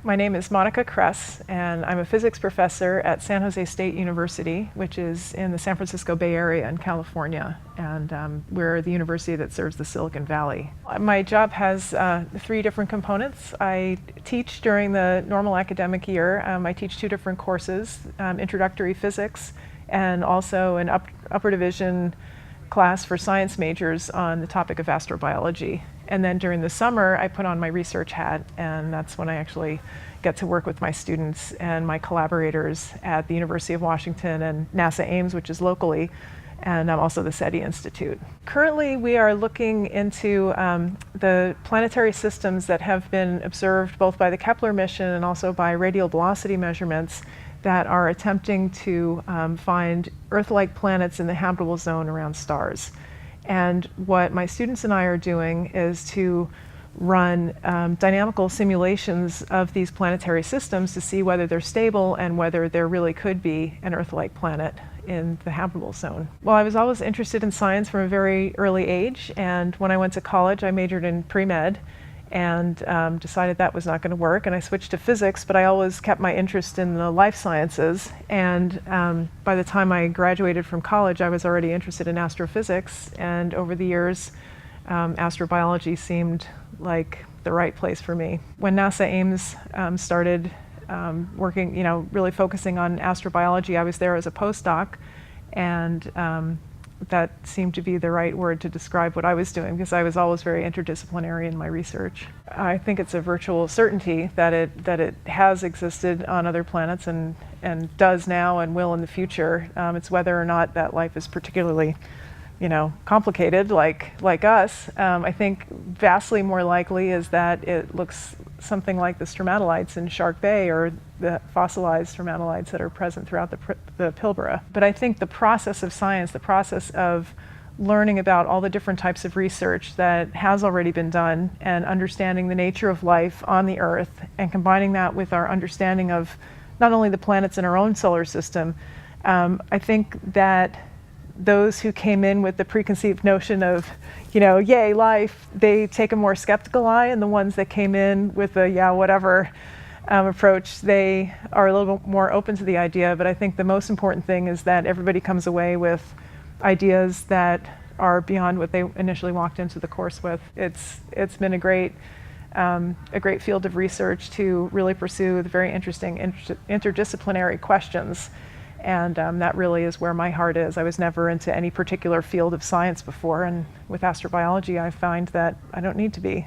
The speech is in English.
My name is Monica Kress, and I'm a physics professor at San Jose State University, which is in the San Francisco Bay Area in California, and we're the university that serves the Silicon Valley. My job has three different components. I teach during the normal academic year. I teach two different courses, introductory physics, and also an upper division class for science majors on the topic of astrobiology. And then during the summer, I put on my research hat, and that's when I actually get to work with my students and my collaborators at the University of Washington and NASA Ames, which is locally, and also the SETI Institute. Currently, we are looking into the planetary systems that have been observed both by the Kepler mission and also by radial velocity measurements that are attempting to find Earth-like planets in the habitable zone around stars. And what my students and I are doing is to run dynamical simulations of these planetary systems to see whether they're stable and whether there really could be an Earth-like planet in the habitable zone. Well, I was always interested in science from a very early age, and when I went to college, I majored in pre-med and decided that was not going to work, and I switched to physics, but I always kept my interest in the life sciences, and by the time I graduated from college, I was already interested in astrophysics, and over the years, astrobiology seemed like the right place for me. When NASA Ames started working, really focusing on astrobiology, I was there as a postdoc, and that seemed to be the right word to describe what I was doing, because I was always very interdisciplinary in my research. I think it's a virtual certainty that it has existed on other planets and does now and will in the future. It's whether or not that life is particularly complicated like us. I think vastly more likely is that it looks something like the stromatolites in Shark Bay or the fossilized stromatolites that are present throughout the Pilbara. But I think the process of science, the process of learning about all the different types of research that has already been done and understanding the nature of life on the Earth and combining that with our understanding of not only the planets in our own solar system, I think that those who came in with the preconceived notion of, yay, life, they take a more skeptical eye, and the ones that came in with a yeah, whatever approach, they are a little bit more open to the idea. But I think the most important thing is that everybody comes away with ideas that are beyond what they initially walked into the course with. It's been a great field of research to really pursue the very interesting interdisciplinary questions. And that really is where my heart is. I was never into any particular field of science before, and with astrobiology I find that I don't need to be.